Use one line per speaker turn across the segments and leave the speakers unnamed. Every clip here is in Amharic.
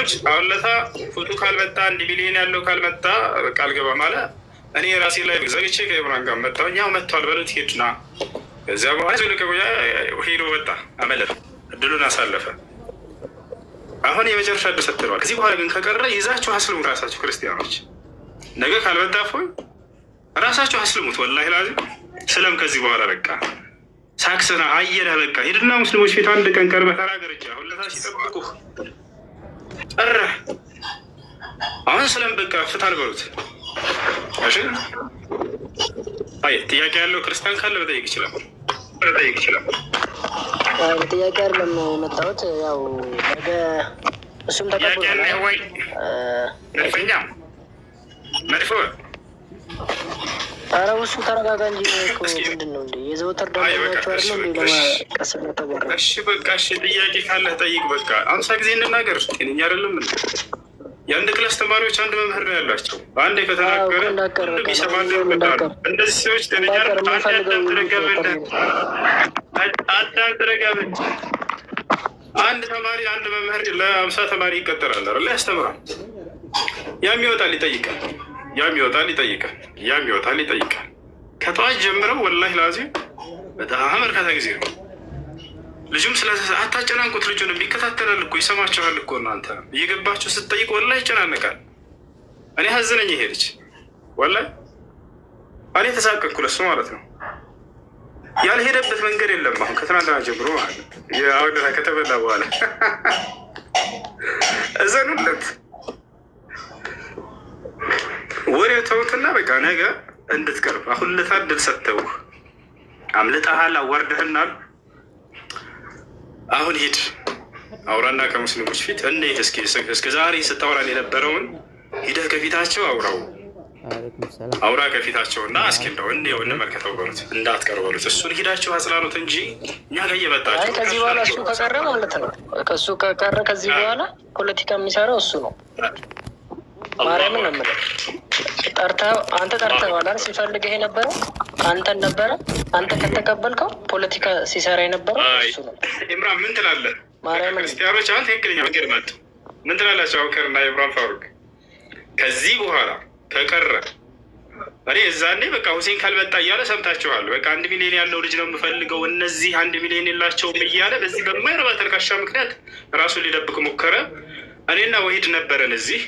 ክርስቲያኖች አሁን ለታ ፎቶ ካልመጣ 1 ሚሊዮን ያለው ካልመጣ በቃ አልገባም አለ። እኔ ራሴ ላይ ዘግቼ ከኢብራን ጋር መጣሁ። እኛው መጥቷል በሉት ሄድና ከዚያ በኋላ ሄዶ ወጣ፣ አመለጠ፣ እድሉን አሳለፈ። አሁን የመጨረሻ እድል ሰጥተዋል። ከዚህ በኋላ ግን ከቀረ ይዛችሁ አስልሙ ራሳችሁ ክርስቲያኖች። ነገ ካልመጣ ፎይ ራሳችሁ አስልሙት። ወላሂ ላዚም ስለም ከዚህ በኋላ በቃ ሳክስና አየለ በቃ ሄድና ሙስሊሞች ፊት አንድ ቀን ቀርበህ ተናገር እንጂ አሁን ለታ ሲጠብቁ ጠራ። አሁን ስለም በቃ ፍታል በሉት። እሺ አይ ጥያቄ ያለው ክርስቲያን ካለ በጠይቅ ይችላል።
ጥያቄ አይደለም የመጣሁት ያው ነገ እሱም ተቀብሏል ወይ
መድፈኛ መድፎ
ኧረ እሱ ተረጋጋ እንጂ እኮ ምንድን ነው እንደ የዘወትር ደሞኛቸው አይደለም እንደ ለማቀስል ተበረ
እሺ በቃ እሺ ጥያቄ ካለ ጠይቅ። በቃ 50 ጊዜ እንናገር ጤነኛ አይደለም እንዴ? የአንድ ክላስ ተማሪዎች አንድ መምህር ነው ያላቸው። አንድ ከተናገረ ቢሰማሉ ይመጣሉ። እንደዚህ ሰዎች ጤነኛ አይደለም። አንድ ተማሪ አንድ መምህር ለ50 ተማሪ ይቀጠራል አይደል? ያስተምራል። ያም ይወጣል ይጠይቃል፣ ያም ይወጣል ይጠይቃል። ከጠዋት ጀምረው ወላሂ ላዚም በጣም በርካታ ጊዜ ነው። ልጁም አታጨናንቁት። ልጁንም ይከታተላል እኮ ይሰማችኋል እኮ እናንተ እየገባችሁ ስትጠይቅ ወላሂ ይጨናነቃል። እኔ ሀዘነኝ ይሄ ልጅ ወላሂ እኔ ተሳቀቅኩ ለሱ ማለት ነው። ያልሄደበት መንገድ የለም። አሁን ከትናንትና ጀምሮ ማለት ነው የአውደራ ከተበላ በኋላ እዘኑለት። ወሬው ተውትና በቃ ነገ እንድትቀርብ አሁን ለታደል ሰጥተው አምልጠሃል፣ አዋርደህናል። አሁን ሂድ አውራና ከሙስሊሞች ፊት እንዴት እስከ ዛሬ ስታወራን የነበረውን ሂደህ ከፊታቸው አውራ ከፊታቸውና እስኪ እንደው እንየው እንመልከተው በሉት። እንዳትቀርበሉት እሱን ሂዳቸው አጽናኑት እንጂ እኛ ጋር እየመጣቸው
ከዚህ በኋላ እሱ ከቀረ ማለት ነው። ከእሱ ከቀረ ከዚህ በኋላ ፖለቲካ የሚሰራው እሱ ነው። ማርያምን ነው የምልህ። አንተ ጠርተኸዋል አይደል? ሲፈልግህ የነበረው አንተን ነበረ። አንተ ከተቀበልከው ፖለቲካ ሲሰራ የነበረው እሱ ነው።
ኢምራን ምን ትላለህ?
ማርያምን
ክርስቲያኖች አሁን ትክክለኛ መንገድ መጡ። ምን ትላላቸው? አቡበከርና ኢብራሂም ፋሩቅ ከዚህ በኋላ ከቀረ እኔ እዛኔ በቃ ሁሴን ካልመጣ እያለ ሰምታችኋል። በቃ 1 ሚሊዮን ያለው ልጅ ነው የምፈልገው፣ እነዚህ 1 ሚሊዮን የላቸውም እያለ በዚህ በማይረባ ተልካሻ ምክንያት ራሱን ሊደብቅ ሞከረ። እኔና ወሂድ ነበረን እዚህ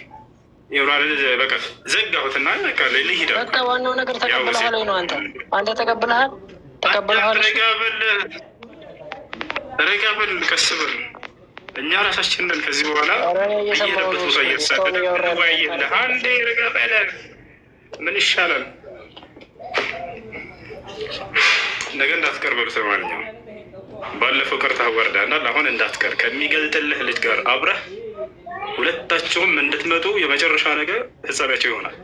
ኢምራንን በቃ ዘጋሁትና በቃ ልሂድ።
በቃ ዋናው ነገር ተቀብለሃል ወይ ነው? አንተ ተቀብለሃል። ረጋበል ቀስ ብል እኛ ራሳችንን ከዚህ በኋላ እየሄደበት ቦታ እየተሳደደ ዋይልህ አንዴ ረጋበለ ምን ይሻላል? ነገ እንዳትቀርበሉ ተማንኛው ባለፈው ቀርተህ ወርዳናል። አሁን እንዳትቀር ከሚገልጥልህ ልጅ ጋር አብረህ ሁለታቸውም እንድትመጡ የመጨረሻ ነገር ፍጻሜያቸው ይሆናል።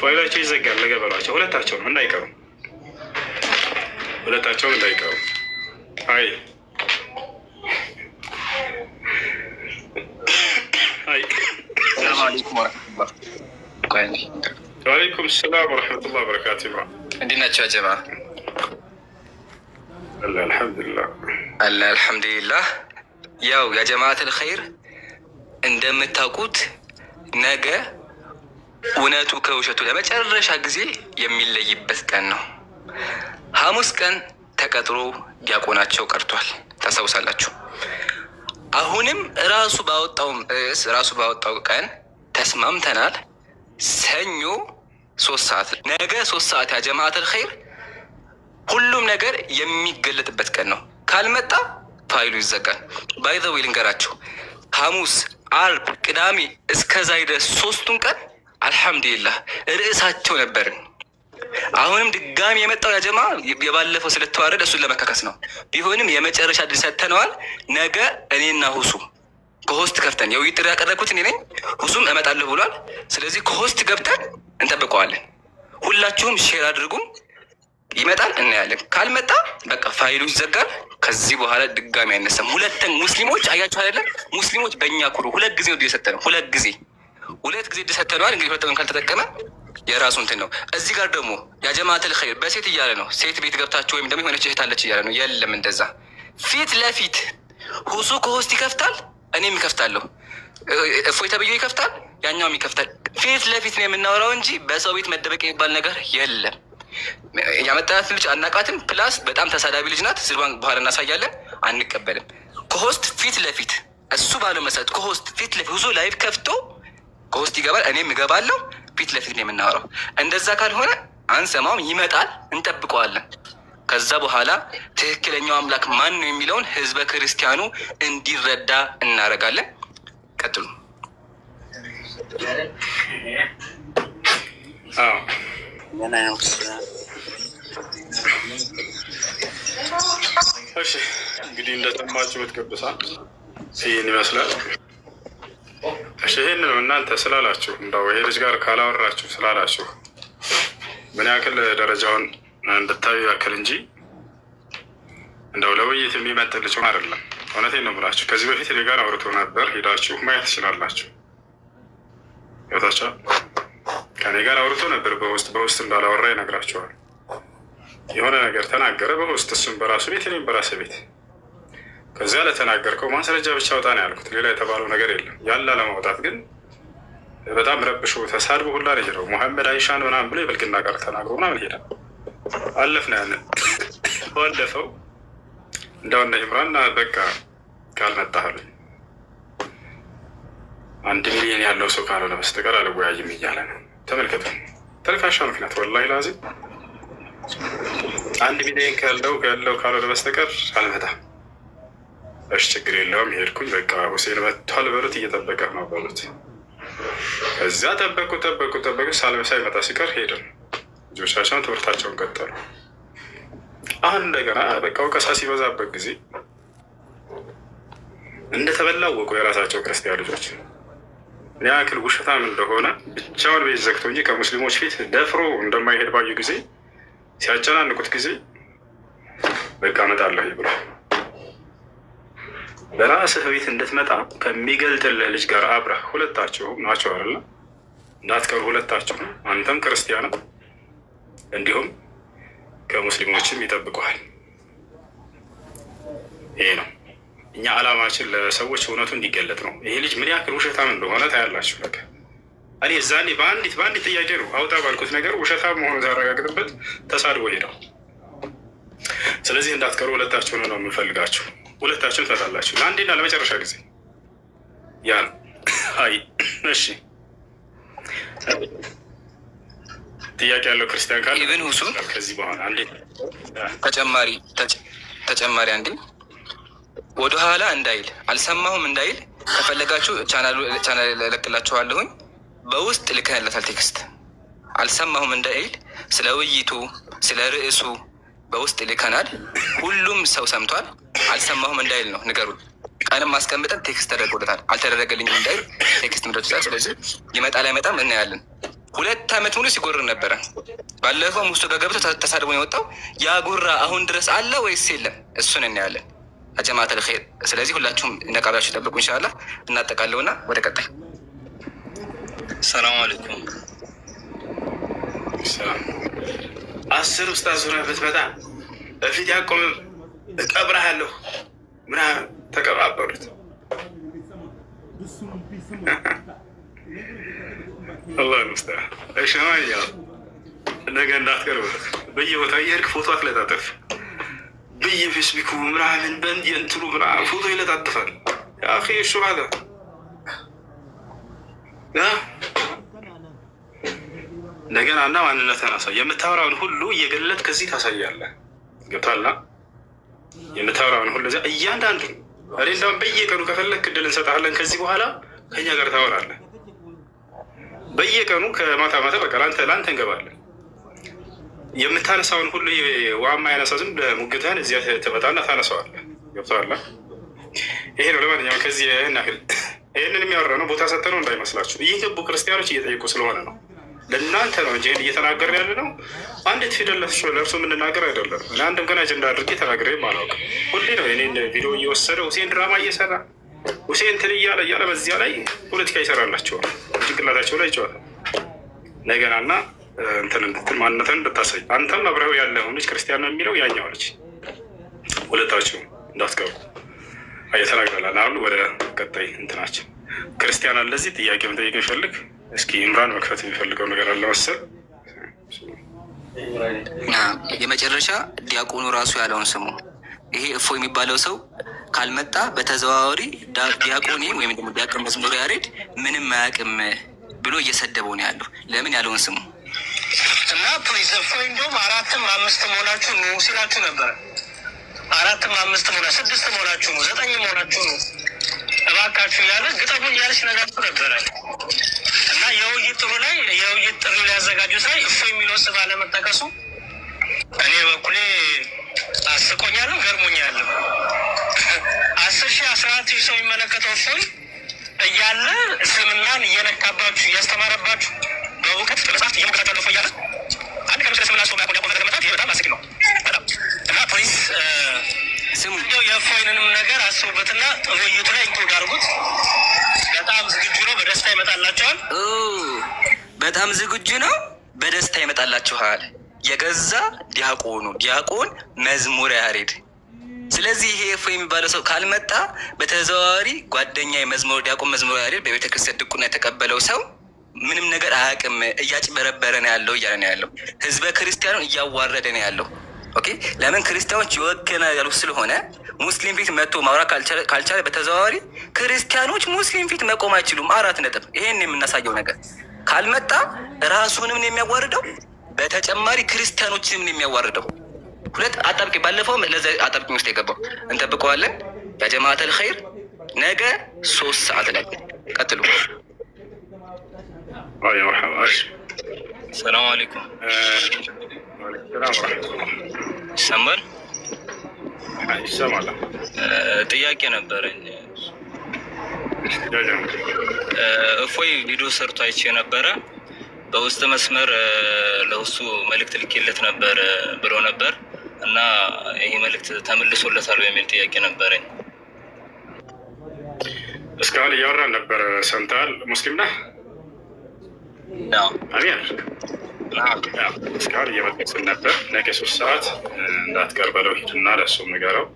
ፋይላቸው ይዘጋል። ነገ በሏቸው ሁለታቸውም እንዳይቀሩ። አይ ወአለይኩም ሰላም ወረሕመቱላሂ ወበረካቱ።
እንዴት ናቸው አጀባ? አልሐምዱሊላህ። ያው የጀማዓተል ኸይር እንደምታውቁት ነገ እውነቱ ከውሸቱ ለመጨረሻ ጊዜ የሚለይበት ቀን ነው። ሐሙስ ቀን ተቀጥሮ ዲያቆናቸው ቀርቷል፣ ታስታውሳላችሁ። አሁንም ራሱ ባወጣው ቀን ተስማምተናል። ሰኞ 3 ሰዓት ነገ 3 ሰዓት ያ ጀማዓተል ኸይር ሁሉም ነገር የሚገለጥበት ቀን ነው። ካልመጣ ፋይሉ ይዘጋል። ባይ ዘ ዌይ ልንገራችሁ፣ ሐሙስ፣ አርብ፣ ቅዳሜ እስከዛ ድረስ 3ቱን ቀን አልሐምዱሊላህ ርዕሳቸው ነበርን። አሁንም ድጋሚ የመጣው ያጀማ የባለፈው ስለተዋረደ እሱን ለመካከስ ነው። ቢሆንም የመጨረሻ ድል ሰጥተነዋል። ነገ እኔና ሁሱ ከሆስት ከፍተን የውይይት ጥሪ ያቀረብኩት እኔ ነኝ። ሁሱም እመጣለሁ ብሏል። ስለዚህ ከሆስት ገብተን እንጠብቀዋለን። ሁላችሁም ሼር አድርጉም። ይመጣል፣ እናያለን። ካልመጣ በቃ ፋይሉ ይዘጋል። ከዚህ በኋላ ድጋሚ አይነሳም። ሙስሊሞች አያችሁ አይደለም? ሙስሊሞች በእኛ ኩሩ 2 ጊዜ ነው የሰጠነው። 2 ጊዜ ሰጥተነዋል። እንግዲህ 2 ካልተጠቀመ የራሱ እንትን ነው። እዚህ ጋር ደግሞ ያጀማዓተል ኸይር በሴት እያለ ነው። ሴት ቤት ገብታችሁ ወይም ደግሞ የሆነች እህት አለች እያለ ነው። የለም እንደዛ ፊት ለፊት ሁሱ ከሆስት ይከፍታል። እኔም ይከፍታለሁ፣ እፎይ ተብዬ ይከፍታል፣ ያኛውም ይከፍታል። ፊት ለፊት ነው የምናወራው እንጂ በሰው ቤት መደበቅ የሚባል ነገር የለም። ያመጣት ልጅ አናቃትም። ፕላስ በጣም ተሳዳቢ ልጅ ናት። ስልዋን በኋላ እናሳያለን። አንቀበልም። ከሆስት ፊት ለፊት እሱ ባለው መሰረት ከሆስት ፊት ለፊት ብዙ ላይቭ ከፍቶ ከሆስት ይገባል፣ እኔም እገባለሁ። ፊት ለፊት ነው የምናወራው። እንደዛ ካልሆነ አንሰማውም። ይመጣል፣ እንጠብቀዋለን። ከዛ በኋላ ትክክለኛው አምላክ ማን ነው የሚለውን ህዝበ ክርስቲያኑ እንዲረዳ እናደርጋለን። ቀጥሉ።
እሺ እንግዲህ እንደሰማችሁት ቅዱሳን ይህን ይመስላል። እሺ ይህን ነው እናንተ ስላላችሁ እንደው ይሄ ልጅ ጋር ካላወራችሁ ስላላችሁ ምን ያክል ደረጃውን እንድታዩ ያክል እንጂ እንደው ለውይይት የሚመጥን ልጅ አይደለም። እውነቴን ነው የምላችሁ። ከዚህ በፊት እኔ ጋር አውርቶ ነበር፣ ሄዳችሁ ማየት ትችላላችሁ። ይወታችኋል። ከኔ ጋር አውርቶ ነበር። በውስጥ እንዳላወራ ይነግራችኋል። የሆነ ነገር ተናገረ በውስጥ፣ እሱም በራሱ ቤት እኔም በራሴ ቤት። ከዚያ ለተናገርከው ማስረጃ ብቻ አውጣ ነው ያልኩት። ሌላ የተባለው ነገር የለም። ያለ ለማውጣት ግን በጣም ረብሾ ተሳድቦ ሁላ ነው ሄደው ሙሐመድ አይሻን ምናምን ብሎ የብልግና ቃል ተናግሮ ምናምን ሄደ። አለፍን ያንን ባለፈው እንደውነ ኢምራን በቃ ካልመጣህልኝ 1 ሚሊዮን ያለው ሰው ካልሆነ በስተቀር አልወያይም እያለ ነው። ተመልከቱ፣ ተልካሻ ምክንያት ወላሂ ላዚም 1 ሚሊዮን ካለው ካልሆነ በስተቀር አልመጣም። እሺ ችግር የለውም ሄድኩኝ። በቃ ሁሴን መጥቷል በሉት፣ እየጠበቀ ነው በሉት። ከዚያ ጠበቁ ሳይመጣ ሲቀር ሄድን። ልጆቻቸውን ትምህርታቸውን ቀጠሉ። አሁን እንደገና በቃ ወቀሳ ሲበዛበት ጊዜ እንደተበላወቁ የራሳቸው ክርስቲያን ልጆች ምን ያክል ውሸታም እንደሆነ ብቻውን ቤት ዘግቶ እንጂ ከሙስሊሞች ፊት ደፍሮ እንደማይሄድ ባዩ ጊዜ ሲያጨናንቁት ጊዜ በቃ እመጣለሁ ብሎ በራስህ ቤት እንድትመጣ ከሚገልጥልህ ልጅ ጋር አብረህ ሁለታቸውም ናቸው አይደለ? እንዳትቀሩ ሁለታቸውም፣ አንተም ክርስቲያንም እንዲሁም ከሙስሊሞችም ይጠብቀዋል። ይሄ ነው እኛ ዓላማችን፣ ለሰዎች እውነቱ እንዲገለጥ ነው። ይሄ ልጅ ምን ያክል ውሸታም እንደሆነ ታያላችሁ። በቃ እኔ እዛኔ በአንዲት ጥያቄ ነው አውጣ ባልኩት ነገር ውሸታም መሆኑ ታረጋግጥበት ተሳድቦ ሄደው። ስለዚህ እንዳትቀሩ ሁለታችሁን ነው የምንፈልጋችሁ። ሁለታችሁን ትመጣላችሁ ለአንዴና ለመጨረሻ ጊዜ። ያን አይ እሺ ጥያቄ ያለው ክርስቲያን ካለ
ኢብን ሁሱ
ከዚህ በኋላ አንዴ ተጨማሪ አንዴ ወደኋላ እንዳይል አልሰማሁም እንዳይል ከፈለጋችሁ ቻናል እለቅላችኋለሁኝ። በውስጥ ልከንለታል ቴክስት። አልሰማሁም እንዳይል ስለ ውይይቱ ስለ ርዕሱ በውስጥ ልከናል። ሁሉም ሰው ሰምቷል። አልሰማሁም እንዳይል ነው ንገሩን። ቀንም ማስቀምጠን ቴክስት ተደርጎለታል። አልተደረገልኝም እንዳይል ቴክስት ምደርሳል። ስለዚህ ይመጣል አይመጣም እናያለን። 2 ዓመት ሙሉ ሲጎር ነበረ። ባለፈው ሙስቶ ጋር ገብቶ ተሳድቦ የወጣው ያ ጉራ አሁን ድረስ አለ ወይስ የለም? እሱን እናያለን። አጀማዓት አልኸይር። ስለዚህ ሁላችሁም ነቃብላችሁ ጠብቁ። ኢንሻአላህ እናጠቃለውና ወደ ቀጣይ።
ሰላም አለይኩም።
ሰላም 10 ኡስታዝ ሆነ ብትመጣ በፊት ያቆም እቀብርሃለሁ ምናምን ተቀባበሉት። አላህ ይመስገን። እሺ ማንኛው ነገ እንዳትቀርበት በየቦታው እየሄድክ ፎቶ አትለጣጠፍ። በየፌስቡኩ ምናምን በእንዲህ እንትኑ ምናምን ፎቶ ይለጣጥፋል። ያ አኺ እሱ አለ እንደገና እና ማንነትህን አሳይ። የምታወራውን ሁሉ እየገለጥ ከዚህ ታሳያለህ። ገብቶሃል? የምታወራውን ሁሉ እያንዳንዱ እኔ እንደውም በየቀኑ ከፈለክ እድል እንሰጥሃለን። ከዚህ በኋላ ከኛ ጋር ታወራለህ። በየቀኑ ከማታ በቃ ለአንተ እንገባለን። የምታነሳውን ሁሉ ዋማ ያነሳ ዝም ሙግትህን እዚያ ትመጣና ታነሳዋለህ። ገብቶሃል? ይሄ ነው። ለማንኛውም ከዚህ ይህንን የሚያወራ ነው ቦታ ሰጥተነው እንዳይመስላችሁ። እየገቡ ክርስቲያኖች እየጠየቁ ስለሆነ ነው። ለእናንተ ነው እንጂ እየተናገር ያለ ነው። አንዲት ፊደል ለእርሱ የምንናገር አይደለም። እኔ አንድም ቀን አጀንዳ አድርጌ ተናግሬ አላውቅም። ሁሌ ነው የኔን ቪዲዮ እየወሰደ ሁሴን ድራማ እየሰራ ሁሴን እንትን እያለ በዚያ ላይ ፖለቲካ ይሰራላቸዋል። ጭንቅላታቸው ላይ ይጨዋታል። ነገናና እንትን እንድትል ማንነትን እንድታሳይ አንተም አብረው ያለውን ልጅ ክርስቲያን ነው የሚለው ያኛው ልጅ ሁለታችሁ እንዳትቀሩ። እየተናገራለን። አሁን ወደ ቀጣይ እንትናችን ክርስቲያን አለ እዚህ ጥያቄ መጠየቅ የሚፈልግ እስኪ ኢምራን መክፈት የሚፈልገው ነገር አለ መሰል።
የመጨረሻ ዲያቆኑ ራሱ ያለውን ስሙ። ይሄ እፎ የሚባለው ሰው ካልመጣ በተዘዋዋሪ ዲያቆኔ ወይም ደግሞ ዲያቆን መዝሙር ያሬድ ምንም አያውቅም ብሎ እየሰደበው ነው ያለው። ለምን ያለውን ስሙ
እና ፕሊዝ እፎይ እንደውም 4ም 5ም ሆናችሁ ነው ሲላችሁ ነበር። 4ም 5ም ሆና 6ም ሆናችሁ ነው 9ም ሆናችሁ ነው እባካችሁ እያለ ግጠሙን እያለች ነግራችሁ ነበረ። እና የውይይት ጥሩ ላይ የውይይት ጥሪ ሊያዘጋጁት ላይ እፎይ የሚለው ስም አለመጠቀሱ እኔ በኩሌ አስቆኛለሁ፣ ገርሞኛለሁ። 10,000 14,000 ሰው የሚመለከተው እፎይ እያለ እስልምናን እየነካባችሁ እያስተማረባችሁ በእውቀት መጽሐፍት እየሞከታችሁ እፎይ እያለ አንድ ቀን ስለስምና ሰው ያቆ ለመጣት ይህ በጣም አስቂ ነው በጣም። እና ፕሊስ እንደው የእፎይንንም ነገር አስቡበትና ውይይቱ ላይ ኢንክሉድ አድርጉት። በጣም ዝግጁ ነው፣ በደስታ ይመጣላቸዋል።
በጣም ዝግጁ ነው፣ በደስታ ይመጣላችኋል። የገዛ ዲያቆን መዝሙር ያሬድ። ስለዚህ ይሄ እፎይ የሚባለው ሰው ካልመጣ በተዘዋዋሪ ጓደኛ ዲያቆን መዝሙር ያሬድ በቤተ ክርስቲያን ድቁና የተቀበለው ሰው ምንም ነገር አያውቅም፣ እያጭበረበረ ነው ያለው እያለ ነው ያለው። ህዝበ ክርስቲያኑን እያዋረደ ነው ያለው። ኦኬ ለምን ክርስቲያኖች ይወገና ያሉ ስለሆነ ሙስሊም ፊት መጥቶ ማውራት ካልቻለ በተዘዋዋሪ ክርስቲያኖች ሙስሊም ፊት መቆም አይችሉም። 4 ነጥብ። ይሄን የምናሳየው ነገር ካልመጣ ራሱንም ነው የሚያዋርደው፣ በተጨማሪ ክርስቲያኖችንም ነው የሚያዋርደው። 2 አጣብቂ ባለፈው ለዛ አጣብቂ ውስጥ የገባው እንጠብቀዋለን። ያ ጀማዓተል ኸይር ነገ 3 ሰዓት ላይ ቀጥሉ።
ሰላም አለይኩም። ይሰማል?
ይሰማል።
ጥያቄ ነበረኝ። እፎይ ቪዲዮ ሰርቶ አይቼ ነበረ። በውስጥ መስመር ለእሱ መልእክት ልኬለት ነበር ብሎ ነበር እና ይህ መልእክት ተመልሶለታል የሚል ጥያቄ ነበረኝ።
እስካሁን እያወራን ነበር። ሰምተሃል? ሙስሊም ነህ? አሚር እስካሁን እየመለስን ነበር። ነገ 3 ሰዓት እንዳትቀር በለው ሂድና ለእሱም ንገረው።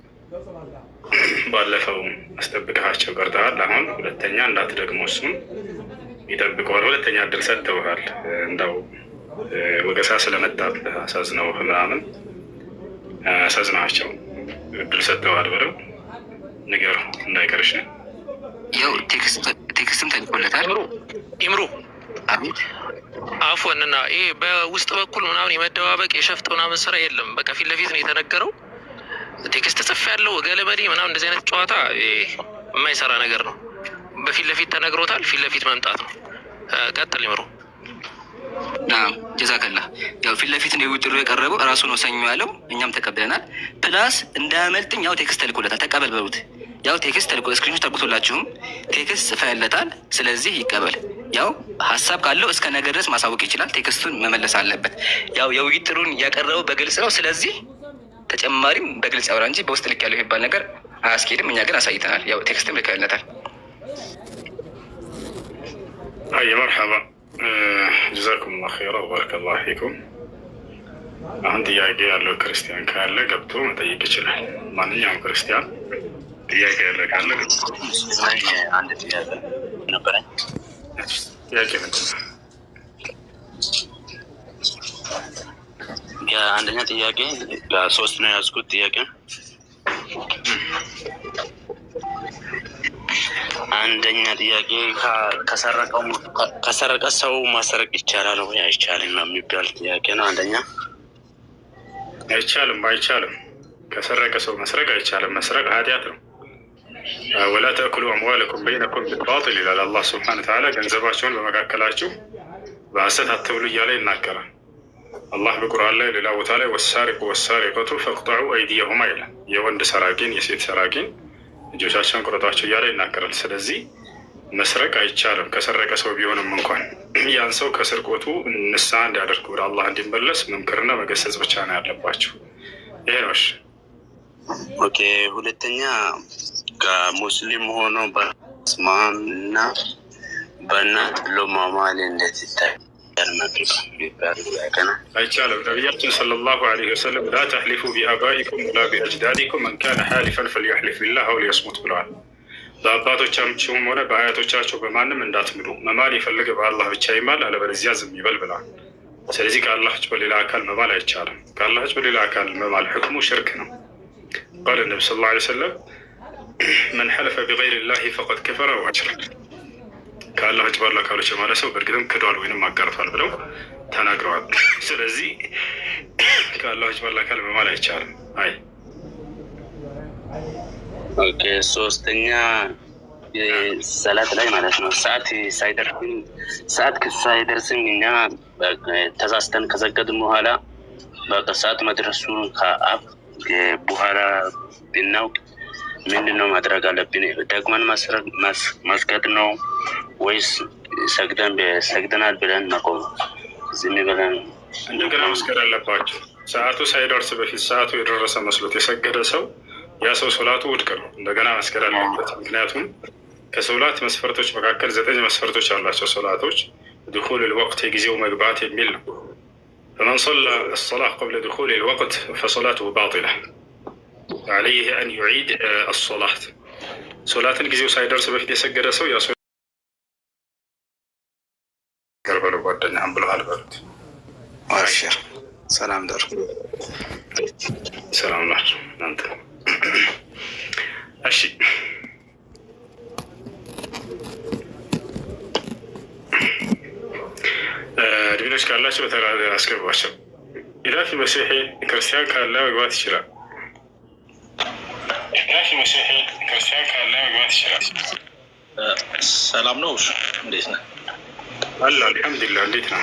ባለፈው አስጠብቀሃቸው ቀርተሃል። አሁን ሁለተኛ እንዳትደግሞ እሱም ይጠብቀዋል። ሁለተኛ እድል ሰጥተውሃል። እንዳው ወቀሳ ስለመጣብህ አሳዝነው ምናምን አሳዝናቸው እድል ሰጥተዋል በለው ንገረው እንዳይቀርሽ።
ያው ቴክስትም ተልኮለታል።
ኢምሩ አፎንና ይሄ በውስጥ በኩል ምናምን የመደባበቅ የሸፍጥ ምናምን ስራ የለም። በቃ ፊት ለፊት ነው የተነገረው። ቴክስት ጽፍ ያለው ገለመሌ ምናምን እንደዚህ አይነት ጨዋታ የማይሰራ ነገር ነው። በፊት ለፊት ተነግሮታል። ፊት ለፊት መምጣት ነው። ቀጥል ይምሩ።
ጀዛከላ። ያው ፊት ለፊት ነው ጥሩ የቀረበው እራሱ ነው ሰኞ ያለው፣ እኛም ተቀብለናል። ፕላስ እንዳያመልጥኝ ያው ቴክስት ተልኮለታል። ተቀበል በሉት። ያው ቴክስት ተልኮ ስክሪንሾት ተልኮላችሁም ቴክስት ጽፈለታል። ስለዚህ ይቀበል። ያው ሀሳብ ካለው እስከ ነገ ድረስ ማሳወቅ ይችላል። ቴክስቱን መመለስ አለበት። ያው የውይይት ጥሩን ያቀረበው በግልጽ ነው። ስለዚህ ተጨማሪም በግልጽ ያወራ እንጂ በውስጥ ልክ ያለው የሚባል ነገር አያስኬድም። እኛ ግን አሳይተናል። ያው ቴክስትም ልከልነታል።
አይ መርሐባ ጀዛኩም ላሁ ኸይራ ወባረከላሁ ፊኩም። አሁን ጥያቄ ያለው ክርስቲያን ካለ ገብቶ መጠየቅ ይችላል። ማንኛውም ክርስቲያን ጥያቄ ያለ ካለ
አንድ ጥያቄ ነበረኝ።
ጥያቄ ምንድን ነው?
የአንደኛ ጥያቄ ለሶስት ነው ያዝኩት። ጥያቄ አንደኛ ጥያቄ ከሰረቀ ሰው ማሰረቅ ይቻላል ወይ አይቻልም የሚባል ጥያቄ ነው። አንደኛ
አይቻልም። ከሰረቀ ሰው መስረቅ አይቻልም። መስረቅ ኃጢአት ነው። ወላ ተእኩሉ አምዋለኩም በይነኩም ቢልባጢል ይላል አላህ ሱብሓነሁ ወተዓላ። ገንዘባቸውን በመካከላችሁ በሐሰት አትብሉ እያለ ይናገራል አላህ በቁርአን ላይ። ሌላ ቦታ ላይ ወሳሪቁ ወሳሪቀቱ ፈቅጠዑ አይዲየሁማ ይላል። የወንድ ሰራቂን የሴት ሰራቂን እጆቻቸውን ቁረጧቸው እያለ ይናገራል። ስለዚህ መስረቅ አይቻልም። ከሰረቀ ሰው ቢሆንም እንኳን ያን ሰው ከስርቆቱ ንስሐ እንዲያደርግ ወደ አላህ እንዲመለስ መምከርና መገሰጽ ብቻ ነው ያለባቸው። ይሄ ነው።
ኦኬ። ሁለተኛ ከሙስሊም ሆኖ በስማም እና በእናት ብሎ ማማል እንዴት ይታያል?
አይቻልም። ነቢያችን ሰለላሁ ዐለይሂ ወሰለም ላ ተሕሊፉ ቢአባኢኩም ወላ ቢአጅዳዲኩም መን ካነ ሓሊፈን ፈልዩሕሊፍ ቢላህ አው ሊየስሙት ብለዋል። በአባቶቻችሁም ሆነ በአያቶቻቸው በማንም እንዳትምሉ፣ መማል የፈለገ በአላህ ብቻ ይማል፣ አለበለዚያ ዝም ይበል ብለዋል። ስለዚህ ከአላህ ውጭ በሌላ አካል መማል አይቻልም። ከአላህ ውጭ በሌላ አካል መማል ሕክሙ ሽርክ ነው። ቃለ ነቢ ሰለላሁ ዐለይሂ ወሰለም መን ሐለፈ ቢገይሪ ላሂ ፈቀድ ከፈረ ወአሽረክ፣ ከአላህ ውጭ ባሉ አካሎች የማለ ሰው በእርግጥም ክዷል ወይንም አጋርቷል ብለው ተናግረዋል። ስለዚህ ከአላህ ውጭ ባሉ አካል መማል አይቻልም። አይ
ኦኬ። ሶስተኛ ሰላት ላይ ማለት ነው ሰዓት ሳይደርስም እኛ ተሳስተን ከሰገድን በኋላ በቃ ሰዓት መድረሱን ከአፍ በኋላ ብናውቅ ምንድን ነው ማድረግ አለብን? ደግመን መስገድ ነው ወይስ ሰግደናል ብለን መቆም? ዝም ብለን
እንደገና መስገድ አለባቸው። ሰዓቱ ሳይደርስ በፊት ሰዓቱ የደረሰ መስሎት የሰገደ ሰው ያ ሰው ሶላቱ ውድቅ ነው። እንደገና መስገድ አለበት። ምክንያቱም ከሶላት መስፈርቶች መካከል 9 መስፈርቶች አሏቸው ሶላቶች። ድኹል ልወቅት የጊዜው መግባት የሚል ነው። ፈመን ሰላ አሰላህ ቀብለ ድኹል ልወቅት ፈሶላቱሁ ባጢላ ዓለይህ አን ዩዒድ አሶላት። ሶላትን ጊዜው ሳይደርስ በፊት የሰገደ ሰው ያ ገርበለ ጓደኛህን ብለሃል በሉት።
አብሽር ሰላም ደር
ሰላም ናቸው እናንተ። እሺ ድሚኖች ካላቸው በተራ አስገባቸው። ኢላፊ መሲሒ ክርስቲያን ካለ መግባት ይችላል። ኢላፊ መሲሒ ክርስቲያን ካለ መግባት ይችላል።
ሰላም ነው። እንዴት ነህ?
አለ አልሐምዱሊላህ። እንዴት ነው?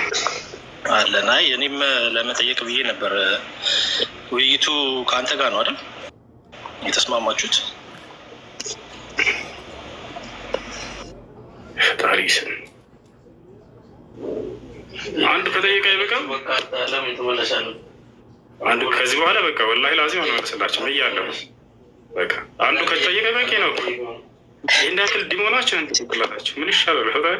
አለን። አይ እኔም ለመጠየቅ ብዬ ነበር። ውይይቱ ከአንተ ጋር ነው አይደል የተስማማችሁት?
ፈጣሪ ስም አንዱ ከጠየቀ ይበቃል። አንዱ ከዚህ በኋላ በቃ ወላሂ ላዚም አልመለስላችሁም እያለሁ በቃ አንዱ ከጠየቀ በቂ ነው። ይህን ያክል ዲሞናቸው ጭንቅላታችሁ ምን ይሻላል? ፈጣሪ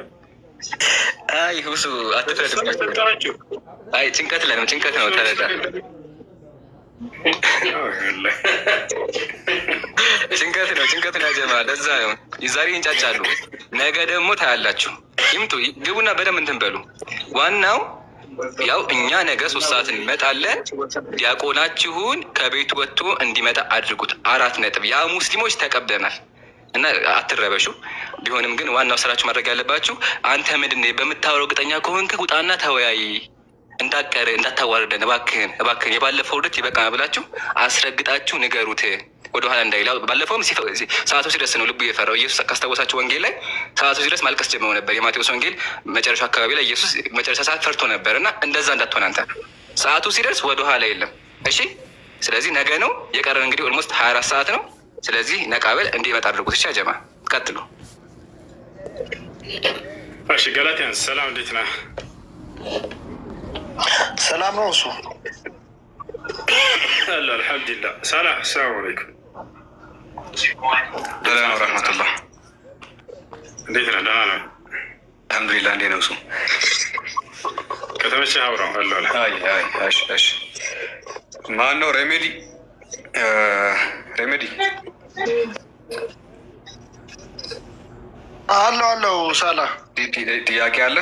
አይ ሁሱ አትፍረድባቸው። አይ ጭንቀት ላይ ነው፣ ጭንቀት ነው። ተረዳ። ጭንቀት ነው ጀማ። ለዛ ነው ዛሬ ይንጫጫሉ፣ ነገ ደግሞ ታያላችሁ። ይምጡ ግቡና በደንብ እንትን በሉ። ዋናው ያው እኛ ነገ 3 ሰዓት እንመጣለን። ዲያቆናችሁን ከቤቱ ወጥቶ እንዲመጣ አድርጉት። 4 ነጥብ። ያ ሙስሊሞች ተቀብለናል እና አትረበሹ። ቢሆንም ግን ዋናው ስራችሁ ማድረግ ያለባችሁ አንተ ምንድን ነው በምታወራው እርግጠኛ ከሆንክ ውጣና ተወያይ፣ እንዳታዋርደን እባክህን የባለፈው ዕለት ይበቃ ብላችሁ አስረግጣችሁ ንገሩት። ወደኋላ እንዳይላ። ባለፈውም ሰዓቱ ሲደርስ ነው ልቡ የፈራው። ኢየሱስ ካስታወሳችሁ ወንጌል ላይ ሰዓቱ ሲደርስ ማልቀስ ጀምሮ ነበር። የማቴዎስ ወንጌል መጨረሻ አካባቢ ላይ ኢየሱስ መጨረሻ ሰዓት ፈርቶ ነበር እና እንደዛ እንዳትሆን አንተ ሰዓቱ ሲደርስ ወደኋላ የለም። እሺ፣ ስለዚህ ነገ ነው የቀረን እንግዲህ ኦልሞስት 24 ሰዓት ነው። ስለዚህ ነቃበል እንዲመጣ አድርጉት። እሺ ጀማ ቀጥሉ።
እሺ ገላትያን ሰላም፣ እንዴት ነህ?
ሰላም ነው። እሱ
አለ አልሐምዱሊላህ። ሰላም ሰላም አለይኩም።
ሰላም ወራህመቱላህ።
እንዴት ነህ? ደህና ነህ?
አልሐምዱሊላህ። እንዴት ነው እሱ?
ከተመቸህ አውራው አለ አለ።
እሺ ማን ነው? ሬሜዲ አለው ሳላ ጥያቄ አለ?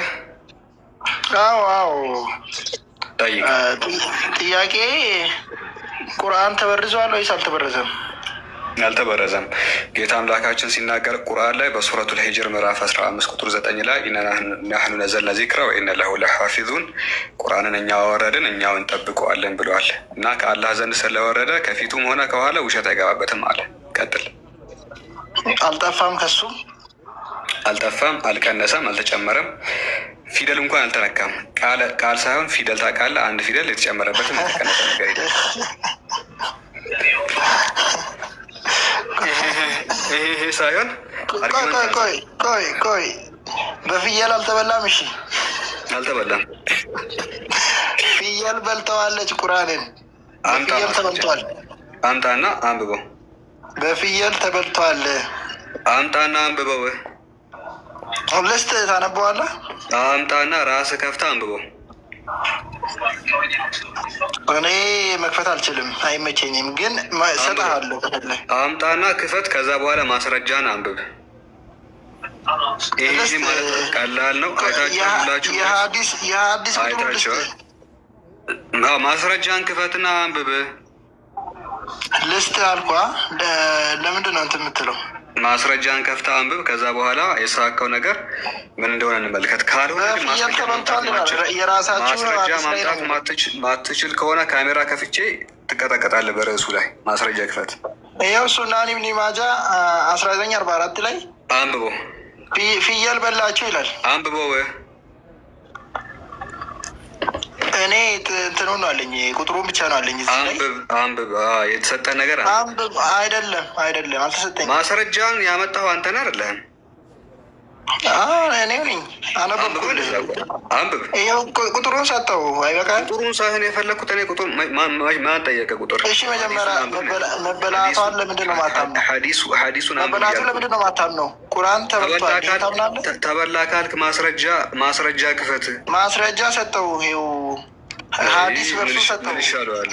አዎ ጥያቄ ቁርአን ተበርዟል ወይስ አልተበረዘም? አልተበረዘም። ጌታ አምላካችን ሲናገር ቁርአን ላይ በሱረቱል ሂጅር ምዕራፍ 15 ቁጥር 9 ላይ ኢና ናህኑ ነዘልና ዚክራ ወኢነ ለሁ ለሐፊዙን፣ ቁርአንን እኛ ወረድን እኛው እንጠብቀዋለን ብለዋል። እና ከአላህ ዘንድ ስለወረደ ከፊቱም ሆነ ከኋላ ውሸት አይገባበትም አለ። ቀጥል። አልጠፋም፣ ከሱ አልጠፋም፣ አልቀነሰም፣ አልተጨመረም። ፊደል እንኳን አልተነካም። ቃል ሳይሆን ፊደል ታውቃለህ? አንድ ፊደል የተጨመረበትም የተቀነሰ ነገር የለም። ይሄ ሳይሆን ቆይ በፍየል አልተበላም። እሺ አልተበላም። ፍየል በልተዋለች ቁርአንን። በፍየል ተበልቷል። አምጣና አንብበው። በፍየል ተበልቷል። አምጣና አንብበው። ሁለስት ታነበዋለህ። አምጣና ራስህ ከፍተህ አንብበው።
እኔ መክፈት አልችልም፣ አይመቸኝም። ግን እሰጥሃለሁ።
አምጣና ክፈት። ከዛ በኋላ ማስረጃን አንብብ። ይሄ ማለት ቀላል ነው። አይታችሁ ማስረጃን ክፈትና አንብብ።
ልስት አልኳ። ለምንድን ነው እንትን የምትለው?
ማስረጃን ከፍታ አንብብ። ከዛ በኋላ የሳካው ነገር ምን እንደሆነ እንመልከት። ካልሆነ ማስረጃ ማምጣት ማትችል ከሆነ ካሜራ ከፍቼ ትቀጠቀጣለህ በርዕሱ ላይ። ማስረጃ ክፈት።
ይኸው ሱናን ኢብን ማጃ 1944 ላይ
አንብቦ
ፍየል በላቸው ይላል።
አንብቦ
እኔ እንትኑ ነው አለኝ፣ ቁጥሩን ብቻ ነው አለኝ።
አንብብ። የተሰጠ ነገር
አንብብ። አይደለም አልተሰጠኝም።
ማስረጃን ያመጣው አንተን አይደለህም።
እኔ ነኝ አነበብኩልህ።
አንብብ።
ይኸው ቁጥሩን ሰጠው። አይበቃም?
ቁጥሩን ሳይሆን የፈለግኩት እኔ ቁጥር ማን ጠየቀ? ቁጥር
እሺ፣ መጀመሪያ መበላቷን ለምንድን ነው ማታምነው?
ሐዲሱን
መበላቱን ለምንድን ነው ማታምነው? ቁርአን ተበልቷል ታምናለህ?
ተበላ ካልክ ማስረጃ ክፈት።
ማስረጃ ሰጠው። ይኸው ሐዲስ በርሱ ሰጠው።
ምን ይሻለዋል?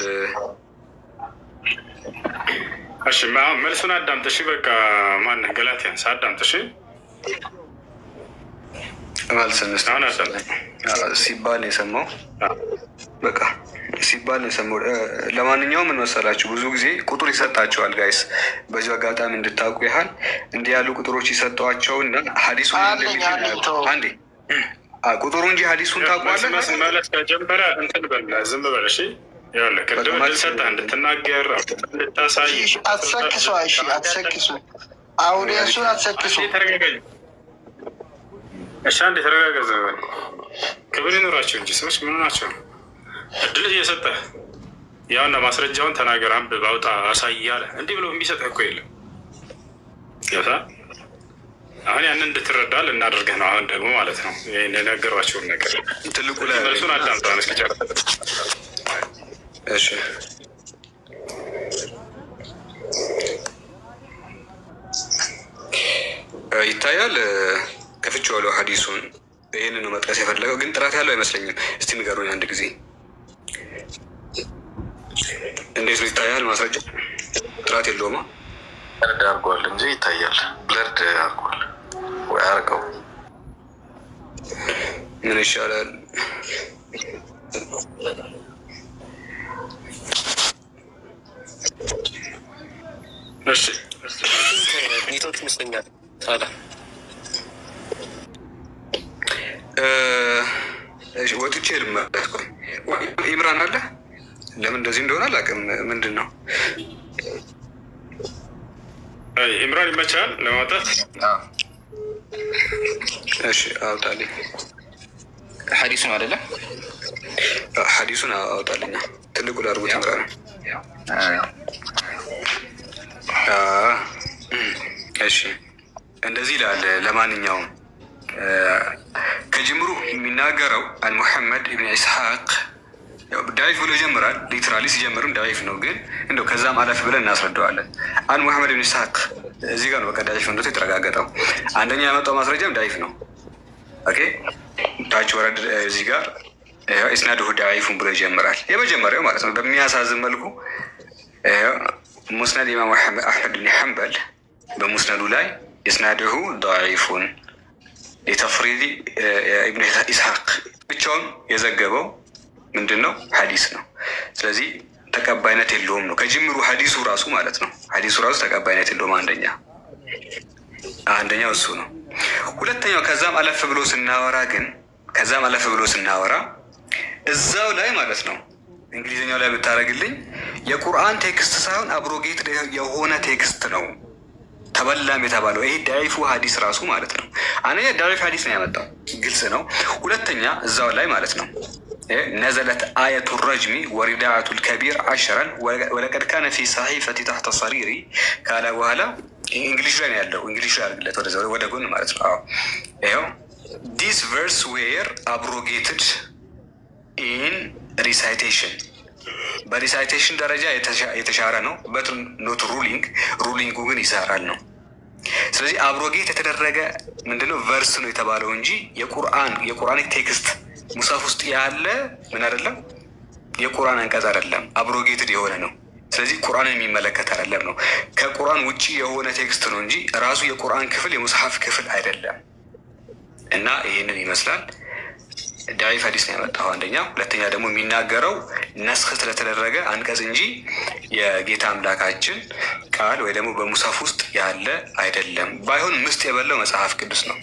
እሺ፣ መልሱን አዳምጥ። እሺ፣ በቃ ማነህ ገላትያንስ አዳምጥ። እሺ
ሲባል ነው የሰማው። በቃ ሲባል ነው የሰማው። ለማንኛውም ምን መሰላችሁ፣ ብዙ ጊዜ ቁጥር ይሰጣቸዋል ጋይስ። በዚሁ አጋጣሚ እንድታውቁ ያህል እንዲህ ያሉ ቁጥሮች ይሰጧቸው እና ሀዲሱን አንዴ ቁጥሩ እንጂ ሀዲሱን ታውቋለህ።
መለስ ከጀመረ እንትን በላ ዝም በል እሺ። ይኸውልህ ቅድም እድል ሰጠህ እንድትናገር እንድታሳይ።
አትሰክሱ። እሺ አትሰክሱ። አውዲየንሱን አትሰክሱ።
እሺ አንዴ ተረጋገዘ። ክብር ይኖራቸው እንጂ ሰዎች ምን ናቸው? እድል እየሰጠህ ያውና ማስረጃውን ተናገር፣ አንብብ፣ አውጣ፣ አሳይ እያለ እንዲህ ብሎ የሚሰጥህ እኮ የለም። ጌታ አሁን ያንን እንድትረዳ ልናደርግህ ነው። አሁን ደግሞ ማለት ነው ይህን የነገሯቸውን ነገር
ትልቁ ላይ
መልሱን አዳምጠዋን እስኪጨርስ።
እሺ ይታያል። ከፍቼዋለሁ ሀዲሱን። ይህን ነው መጥቀስ የፈለገው፣ ግን ጥራት ያለው አይመስለኝም። እስቲ ንገሩኝ አንድ ጊዜ። እንዴት ነው ይታያል? ማስረጃ ጥራት የለውማ።
ብለርድ አድርጓል እንጂ ይታያል። ብለርድ አድርጓል ወይ አርገው።
ምን ይሻላል?
እሺ
ኔትወርክ ይመስለኛል። ታዲያ
ወጥቼ ልመለስ። ቆይ ኢምራን አለ። ለምን እንደዚህ እንደሆነ አላውቅም። ምንድን ነው
ኢምራን ይመቻል ለማውጣት?
እሺ አውጣልኝ።
ሐዲሱን አይደለም
ሐዲሱን አውጣልኛ። ትልቁ ላድርጉት ኢምራን። እሺ እንደዚህ ይላል። ለማንኛውም ከጅምሩ የሚናገረው አን ሙሐመድ ኢብን ኢስሐቅ ዳይፍ ብሎ ይጀምራል። ሊትራሊ ሲጀምርም ዳይፍ ነው፣ ግን እንደው ከዛም አለፍ ብለን እናስረዳዋለን። አን ሙሐመድ ኢብን ኢስሐቅ እዚህ ጋር ነው በቃ ዳይፍ እንደት የተረጋገጠው። አንደኛ ያመጣው ማስረጃም ዳይፍ ነው። ኦኬ ታች ወረድ እዚህ ጋር ኢስናዱሁ ዳይፉን ብሎ ይጀምራል። የመጀመሪያው ማለት ነው በሚያሳዝን መልኩ ሙስነድ ኢማም አሕመድ ብን ሐንበል በሙስነዱ ላይ ኢስናዱሁ ዳይፉን የተፍሪዲ ኢብን ኢስሐቅ ብቻውን የዘገበው ምንድን ነው? ሀዲስ ነው። ስለዚህ ተቀባይነት የለውም ነው ከጅምሩ ሀዲሱ ራሱ ማለት ነው። ሀዲሱ ራሱ ተቀባይነት የለውም። አንደኛው እሱ ነው። ሁለተኛው ከዛም አለፍ ብሎ ስናወራ እዛው ላይ ማለት ነው እንግሊዝኛው ላይ ብታደርግልኝ የቁርአን ቴክስት ሳይሆን አብሮጌት የሆነ ቴክስት ነው ተበላም የተባለው። ይሄ ዳይፉ ሀዲስ ራሱ ማለት ነው። አንደኛ ዳይፍ ሀዲስ ነው ያመጣው፣ ግልጽ ነው። ሁለተኛ እዛው ላይ ማለት ነው ነዘለት አየቱ ረጅሚ ወሪዳአቱ ልከቢር አሸረን ወለቀድ ካነ ፊ ሰሒፈቲ ታሕተ ሰሪሪ ካለ በኋላ እንግሊሽ ላይ ነው ያለው። እንግሊሽ ላይ አድርግለት ወደ ጎን ማለት ነው። ይኸው ዲስ ቨርስ ዌር አብሮጌትድ ኢን ሪሳይቴሽን፣ በሪሳይቴሽን ደረጃ የተሻረ ነው። በት ኖት ሩሊንጉ ግን ይሰራል ነው። ስለዚህ አብሮጌት የተደረገ ምንድነው ቨርስ ነው የተባለው እንጂ የቁርአን ቴክስት ሙሳፍ ውስጥ ያለ ምን አይደለም የቁርአን አንቀጽ አይደለም፣ አብሮጌትድ የሆነ ነው። ስለዚህ ቁርአንን የሚመለከት አይደለም ነው። ከቁርአን ውጭ የሆነ ቴክስት ነው እንጂ ራሱ የቁርአን ክፍል የሙስሐፍ ክፍል አይደለም። እና ይህንን ይመስላል። ዳዒፍ ሐዲስ ነው ያመጣው አንደኛ። ሁለተኛ ደግሞ የሚናገረው ነስኽ ስለተደረገ አንቀጽ እንጂ የጌታ አምላካችን ቃል ወይ ደግሞ በሙሳፍ ውስጥ ያለ አይደለም። ባይሆን ምስጥ የበላው መጽሐፍ ቅዱስ ነው።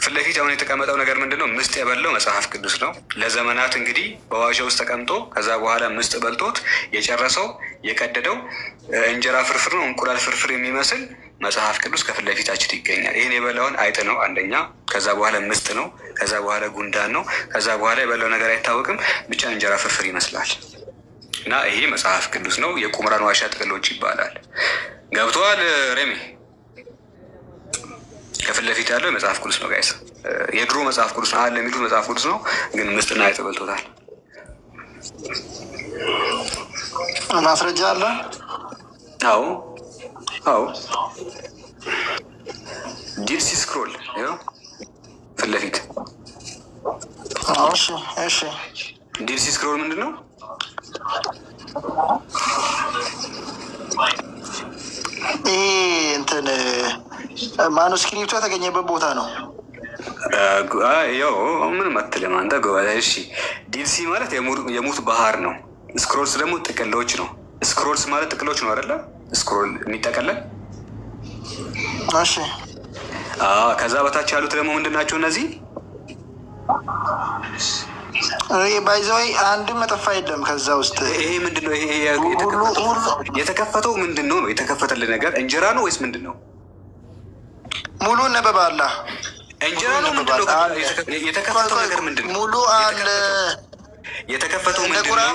ፊት ለፊት አሁን የተቀመጠው ነገር ምንድን ነው? ምስጥ የበላው መጽሐፍ ቅዱስ ነው። ለዘመናት እንግዲህ በዋሻ ውስጥ ተቀምጦ ከዛ በኋላ ምስጥ በልቶት የጨረሰው የቀደደው እንጀራ ፍርፍር ነው፣ እንቁላል ፍርፍር የሚመስል መጽሐፍ ቅዱስ ከፊት ለፊታችን ይገኛል። ይህን የበላውን አይጥ ነው አንደኛ፣ ከዛ በኋላ ምስጥ ነው፣ ከዛ በኋላ ጉንዳን ነው፣ ከዛ በኋላ የበላው ነገር አይታወቅም፣ ብቻ እንጀራ ፍርፍር ይመስላል። እና ይሄ መጽሐፍ ቅዱስ ነው። የቁምራን ዋሻ ጥቅሎች ይባላል። ገብተዋል ሬሜ? ከፊት ለፊት ያለው የመጽሐፍ ቅዱስ ነው ጋይስ። የድሮ መጽሐፍ ቅዱስ ነው አለ የሚሉት መጽሐፍ ቅዱስ ነው፣ ግን ምስጥና አይጥ በልቶታል።
ማስረጃ አለ?
አዎ አዎ፣ ዲድ ሲ ስክሮል ፊት ለፊት።
እሺ እሺ፣
ዲድ ሲ ስክሮል ምንድን ነው?
ይህ እንትን ማኑስክሪፕቱ የተገኘበት ቦታ ነው።
ያው ምንም አትልም አንተ ጎበዝ። እሺ፣ ዲድ ሲ ማለት የሙት ባህር ነው። ስክሮልስ ደግሞ ጥቅሎች ነው። ስክሮልስ ማለት ጥቅሎች ነው አይደለ? ስክሮል የሚጠቀለል።
እሺ፣
ከዛ በታች ያሉት ደግሞ ምንድን ናቸው እነዚህ?
ባይዘወይ አንድም መጠፋ የለም ከዛ ውስጥ።
ይሄ ምንድን ነው? ይሄ የተከፈተው ምንድን ነው? የተከፈተልህ ነገር እንጀራ ነው ወይስ ምንድን ነው?
ሙሉ ነበባላ
እንጀራ ነው ምንድን ነው? የተከፈተው ነገር ምንድን ነው?
ሙሉ አለ።
የተከፈተው ምንድን ነው?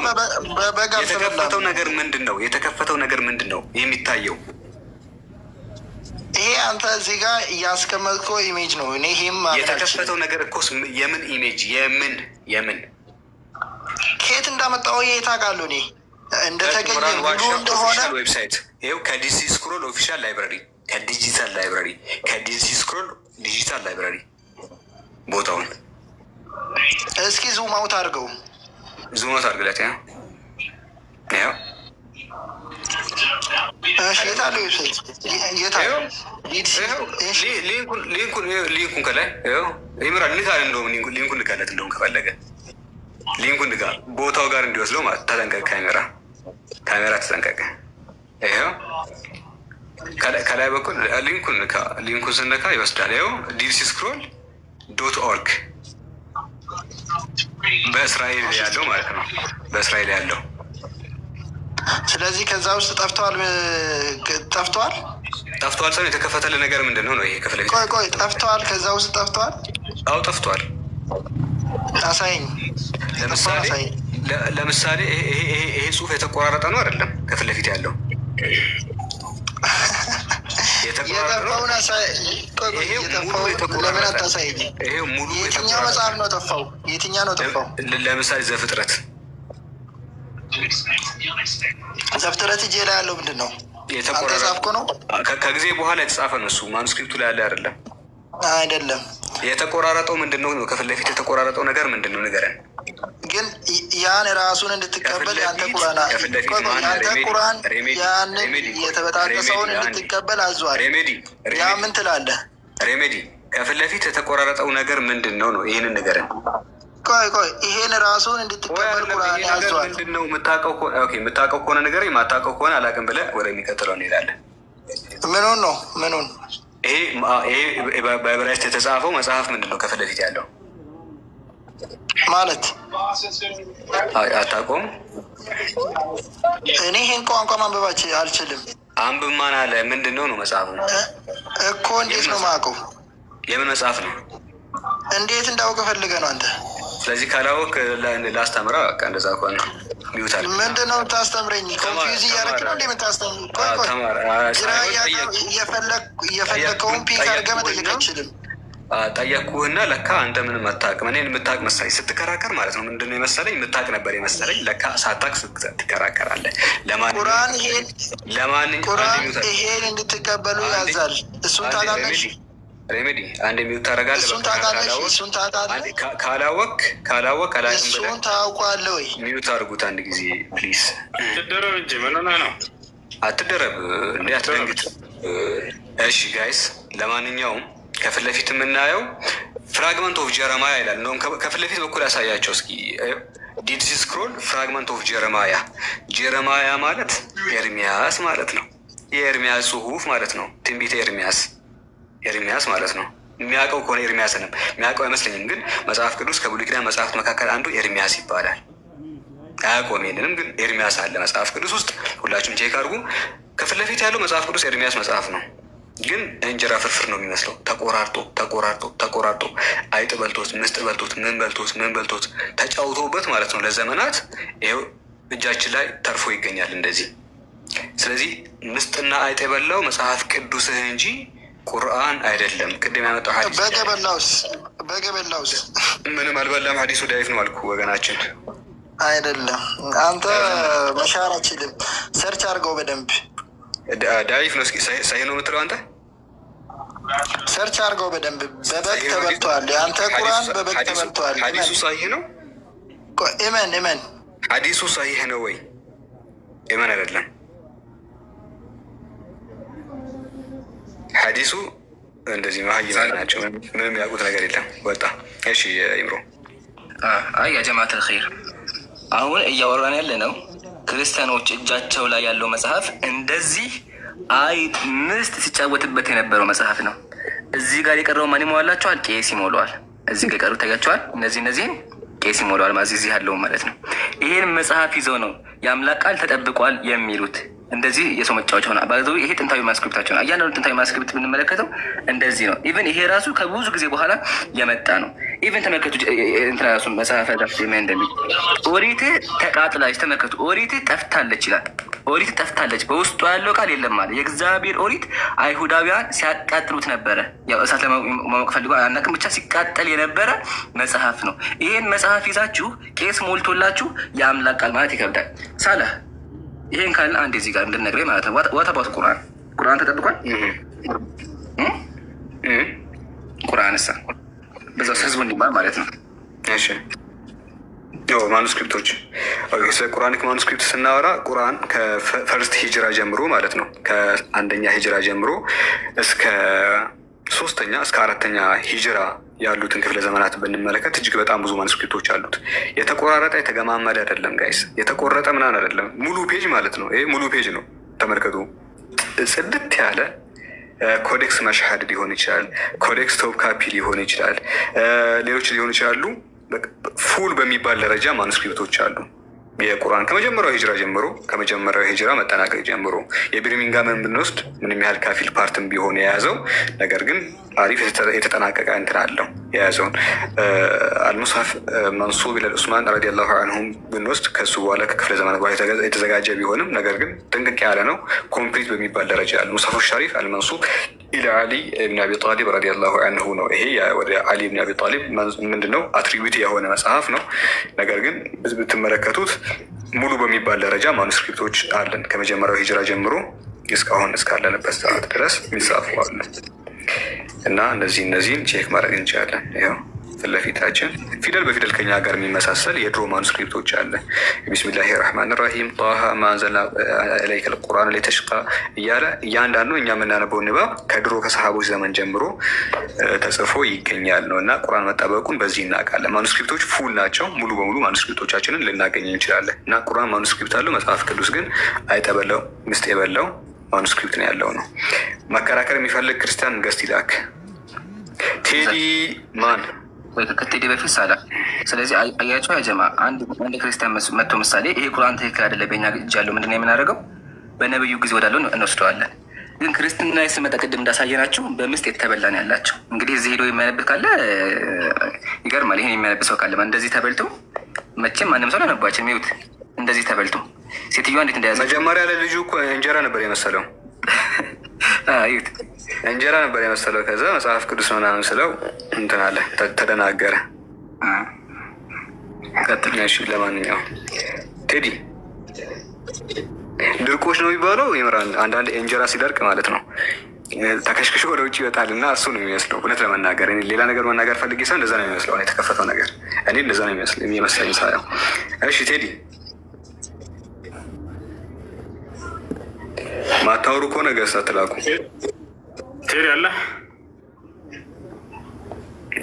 የተከፈተው ነገር ምንድን ነው? የተከፈተው ነገር ምንድን ነው የሚታየው?
ይሄ አንተ እዚህ ጋር እያስቀመጥከው ኢሜጅ ነው። እኔ ይሄም
የተከፈተው ነገር እኮ የምን ኢሜጅ የምን
ከየት እንዳመጣው የት አውቃለሁ? እኔ እንደተገኘ ሙሉ እንደሆነ
ዌብሳይት ይኸው ከዲሲ ስክሮል ኦፊሻል ላይብራሪ ከዲጂታል ላይብራሪ ከዲሲ ስክሮል ዲጂታል ላይብራሪ ቦታውን
እስኪ ዙም አውት አድርገው።
ዙም አውት አድርግለት። ያው
የታለ ዌብሳይት? የታለ
ሊንኩን ከላይ ይምራል። ንካል እንደውም ሊንኩን ንካለት። እንደውም ከፈለገ ሊንኩን ንካ፣ ቦታው ጋር እንዲወስደው ማለት ተጠንቀቅ። ካሜራ ተጠንቀቅ። ይኸው ከላይ በኩል ሊንኩን ንካ። ሊንኩን ስነካ ይወስዳል። ይኸው ዲሲ ስክሮል ዶት ኦርግ በእስራኤል ያለው ማለት ነው። በእስራኤል ያለው
ስለዚህ ከዛ ውስጥ ጠፍተዋል
ሰው የተከፈተልህ ነገር ምንድን ነው? ይሄ ክፍል
ቆይ ጠፍተዋል። ከዛ ውስጥ ጠፍተዋል።
አዎ ጠፍተዋል።
አሳይኝ።
ለምሳሌ ይሄ ጽሁፍ የተቆራረጠ ነው አይደለም? ከፊት ለፊት ያለው
የጠፋውን ለምን አታሳይኝ? የትኛው መጽሐፍ ነው ጠፋው? የትኛው ነው ጠፋው?
ለምሳሌ ዘፍጥረት
እጄ ላይ ያለው ምንድን ነው? የተጻፍኩ ነው።
ከጊዜ በኋላ የተጻፈ ነው እሱ። ማኑስክሪፕቱ ላይ ያለ አይደለም።
አይደለም።
የተቆራረጠው ምንድን ነው? ከፊት ለፊት የተቆራረጠው ነገር ምንድን ነው? ንገረን።
ግን ያን ራሱን እንድትቀበል ያንተ ቁርአን ያንን የተበጣጠሰውን እንድትቀበል አዟል። ያ ምን ትላለህ?
ሬሜዲ ከፊት ለፊት የተቆራረጠው ነገር ምንድን ነው? ይህንን ንገረን።
ቆይ ይሄን ራሱን እንድትቀበል ቁርአን ያዟል።
ምንድን ነው? የምታውቀው ከሆነ ነገር፣ የማታውቀው ከሆነ አላውቅም ብለህ ወደሚቀጥለው እንሄዳለን።
ምኑን ነው? ምኑን?
ይሄ በዕብራይስጥ የተጻፈው መጽሐፍ ምንድን ነው? ከፊት ለፊት ያለው
ማለት
አታውቀውም?
እኔ ይሄን ቋንቋ ማንበባች አልችልም።
አንብብ ማን አለ? ምንድን ነው መጽሐፉ
እኮ? እንዴት ነው የማውቀው?
የምን መጽሐፍ ነው?
እንዴት እንዳውቅ ፈልገህ ነው አንተ?
ስለዚህ ካላወቅ ላስተምራ። በቃ እንደዛ ከሆነ ሚውታል።
ምንድን ነው የምታስተምረኝ? ኮንፊውዝ እያደረግ ነው እንደ የምታስተምረኝ? የፈለግከውን ፒክ አድርገህ መጠየቅ አይችልም።
ጠየቅኩህና ለካ አንተ ምንም አታውቅም። እኔን የምታውቅ መሰለኝ ስትከራከር ማለት ነው። ምንድን ነው የመሰለኝ? የምታውቅ ነበር የመሰለኝ። ለካ ሳታውቅ ትከራከራለህ።
ቁርአን ይሄን እንድትቀበሉ ያዛል። እሱን ታውቃለች።
ሬሜዲ አንድ የሚውት ታደርጋለህ።
እሱን ታውቃለህ? እሱን ታውቃለህ?
ካላወቅ አላውቅም ብለህ
እሱን ታውቃለህ ወይ?
ሚውት አድርጉት አንድ ጊዜ ፕሊዝ።
አትደረብ እንጂ ምን ሆነህ ነው?
አትደረብ እንዴ፣ አትደንግጥ። እሺ ጋይስ፣ ለማንኛውም ከፊት ለፊት የምናየው ፍራግመንት ኦፍ ጀረማያ ይላል። እንደውም ከፊት ለፊት በኩል ያሳያቸው እስኪ። ዲድ ስክሮል ፍራግመንት ኦፍ ጀረማያ። ጀረማያ ማለት ኤርሚያስ ማለት ነው። የኤርሚያስ ጽሁፍ ማለት ነው። ትንቢተ ኤርሚያስ ማለት ነው። የሚያውቀው ከሆነ ኤርሚያስንም የሚያውቀው አይመስለኝም፣ ግን መጽሐፍ ቅዱስ ከብሉይ ኪዳን መጽሐፍት መካከል አንዱ ኤርሚያስ ይባላል። አያውቀውም ይሄንንም፣ ግን ኤርሚያስ አለ መጽሐፍ ቅዱስ ውስጥ። ሁላችሁም ቼክ አድርጉ። ከፊት ለፊት ያለው መጽሐፍ ቅዱስ ኤርሚያስ መጽሐፍ ነው፣ ግን እንጀራ ፍርፍር ነው የሚመስለው። ተቆራርጦ አይጥ በልቶት፣ ምስጥ በልቶት፣ ምን በልቶት ተጫውቶበት ማለት ነው ለዘመናት። ይኸው እጃችን ላይ ተርፎ ይገኛል እንደዚህ። ስለዚህ ምስጥና አይጥ የበላው መጽሐፍ ቅዱስህ እንጂ ቁርአን አይደለም። ቅድም ያመጣው ሐዲስ
በገበላውስ
ምንም አልበላም። ሐዲሱ ዳይፍ ነው አልኩ ወገናችን።
አይደለም አንተ መሻር አችልም። ሰርች አድርገው በደንብ
ዳይፍ ነው። እስኪ ሳይ ነው የምትለው አንተ።
ሰርች አድርገው በደንብ። በበግ ተበልተዋል። የአንተ ቁርአን በበግ ተበልተዋል።
ሐዲሱ ሳይህ ነው።
እመን
ሐዲሱ ሳይህ ነው ወይ? እመን አይደለም ሐዲሱ። እንደዚህ መሀይማን ናቸው። ምንም ያውቁት ነገር የለም። ወጣ። እሺ ኢምሮ።
አይ ያ ጀማዓተል ኸይር፣ አሁን እያወራን ያለ ነው ክርስቲያኖች እጃቸው ላይ ያለው መጽሐፍ እንደዚህ አይጥ ምስጥ ሲጫወትበት የነበረው መጽሐፍ ነው። እዚህ ጋር የቀረው ማን ይሞላቸዋል? ቄስ ይሞላዋል። እዚህ ጋር የቀሩት ታያቸዋል። እነዚህን ቄስ ይሞላዋል። እዚህ ያለው ማለት ነው። ይሄን መጽሐፍ ይዘው ነው የአምላክ ቃል ተጠብቋል የሚሉት። እንደዚህ የሰው መጫወቻ ሆነ። ይሄ ጥንታዊ ማስክሪፕታቸው ነው። እያንዳንዱ ጥንታዊ ማስክሪፕት ብንመለከተው እንደዚህ ነው። ኢቨን ይሄ ራሱ ከብዙ ጊዜ በኋላ የመጣ ነው። ኢቨን ተመልከቱ፣ እንትና ራሱ መጽሐፈ ዳፍቴ እንደሚል ኦሪት ተቃጥላለች። ተመልከቱ፣ ኦሪት ጠፍታለች ይላል። ኦሪት ጠፍታለች፣ በውስጡ ያለው ቃል የለም ማለት። የእግዚአብሔር ኦሪት አይሁዳውያን ሲያቃጥሉት ነበረ። ያው እሳት ለማሞቅ ፈልጎ አናውቅም፣ ብቻ ሲቃጠል የነበረ መጽሐፍ ነው። ይሄን መጽሐፍ ይዛችሁ ቄስ ሞልቶላችሁ የአምላክ ቃል ማለት ይከብዳል። ሳላህ ይሄን ካልን አንድ እዚህ ጋር እንድንነግረኝ ማለት ነው። ዋታባት ቁርአን ተጠብቋል። ቁርአን እሳ በዛው ህዝቡ እንዲባል ማለት ነው።
እሺ ማኑስክሪፕቶች፣ ስለ ቁርአኒክ ማኑስክሪፕት ስናወራ ቁርአን ከፈርስት ሂጅራ ጀምሮ ማለት ነው፣ ከአንደኛ ሂጅራ ጀምሮ እስከ 3ኛ እስከ 4ኛ ሂጅራ ያሉትን ክፍለ ዘመናት ብንመለከት እጅግ በጣም ብዙ ማኑስክሪፕቶች አሉት። የተቆራረጠ የተገማመደ አይደለም ጋይስ፣ የተቆረጠ ምናምን አይደለም። ሙሉ ፔጅ ማለት ነው። ይሄ ሙሉ ፔጅ ነው። ተመልከቱ። ጽድት ያለ ኮዴክስ መሻሃድ ሊሆን ይችላል፣ ኮዴክስ ቶፕካፒ ሊሆን ይችላል፣ ሌሎች ሊሆኑ ይችላሉ። ፉል በሚባል ደረጃ ማኑስክሪፕቶች አሉ። የቁርአን ከመጀመሪያው ሂጅራ ጀምሮ ከመጀመሪያው ሂጅራ መጠናቀቅ ጀምሮ የቢርሚንጋምን ብንወስድ ምንም ያህል ካፊል ፓርትም ቢሆን የያዘው ነገር ግን አሪፍ የተጠናቀቀ እንትን አለው የያዘውን አልሙስሐፍ መንሱብ ኢለል ዑስማን ረዲየላሁ አንሁም ብንወስድ ከሱ በኋላ ከክፍለ ዘመናት በኋላ የተዘጋጀ ቢሆንም ነገር ግን ጥንቅቅ ያለ ነው። ኮምፕሊት በሚባል ደረጃ አልሙስሐፍ ሸሪፍ አልመንሱብ ኢላ አሊ ብን አቢ ጣሊብ ረዲየላሁ አንሁ ነው። ይሄ ወደ አሊ ብን አቢ ጣሊብ ምንድነው አትሪቢዩት የሆነ መጽሐፍ ነው። ነገር ግን ብትመለከቱት ሙሉ በሚባል ደረጃ ማኑስክሪፕቶች አለን። ከመጀመሪያው ሂጅራ ጀምሮ እስካሁን እስካለንበት ሰዓት ድረስ የሚጻፉ አሉ እና እነዚህን ቼክ ማድረግ እንችላለን። ይኸው ፊት ለፊታችን ፊደል በፊደል ከኛ ጋር የሚመሳሰል የድሮ ማኑስክሪፕቶች አለ። ቢስሚላሂ ራህማን ራሂም ጣሃ ማ አንዘልና ኢለይከል ቁርአን ሊተሽቃ እያለ እያንዳንዱ እኛ የምናነበው ንባብ ከድሮ ከሰሃቦች ዘመን ጀምሮ ተጽፎ ይገኛል ነው እና ቁርአን መጠበቁን በዚህ እናውቃለን። ማኑስክሪፕቶች ፉል ናቸው። ሙሉ በሙሉ ማኑስክሪፕቶቻችንን ልናገኝ እንችላለን እና ቁርአን ማኑስክሪፕት አለው። መጽሐፍ ቅዱስ ግን አይጥ የበላው ምስጥ የበላው ማኑስክሪፕት ነው ያለው ነው። መከራከር የሚፈልግ ክርስቲያን ገስት ይላክ። ቴዲ ማን
ከቴዲ በፊት ሳላ። ስለዚህ አያቸው ያጀማ አንድ ክርስቲያን መጥቶ ምሳሌ ይሄ ቁርአን ትክክል አይደለም በእኛ እጅ ያለው ምንድነው የምናደርገው? በነብዩ ጊዜ ወዳለው እንወስደዋለን። ግን ክርስትና ስመጣ ቅድም እንዳሳየናቸው በምስጥ የተበላ ነው ያላቸው። እንግዲህ እዚህ ሄዶ የሚያነብት ካለ ይገርማል። ይሄን የሚያነብ ሰው ካለ እንደዚህ ተበልቶ መቼም ማንም ሰው አላነባችም። ይኸውት እንደዚህ ተበልቶ ሴትዮዋ እንዴት እንደያዘ
መጀመሪያ ለልጁ እኮ እንጀራ ነበር የመሰለው።
ይኸውት
እንጀራ ነበር የመሰለው። ከዛ መጽሐፍ ቅዱስ ነው ምናምን ስለው እንትን አለ፣ ተደናገረ። እሺ ለማንኛውም ቴዲ ድርቆች ነው የሚባለው። ይምራን አንዳንድ እንጀራ ሲደርቅ ማለት ነው ተከሽክሾ ወደ ውጭ ይወጣል እና እሱ ነው የሚመስለው። እውነት ለመናገር ሌላ ነገር መናገር ፈልጌ ሰው እንደዛ ነው የሚመስለው። የተከፈተው ነገር እኔ እንደዛ ነው የሚመስለኝ ሳየው። እሺ ቴዲ ማታወሩ ከሆነ ገሳ ትላኩ።
ቴዲ አለ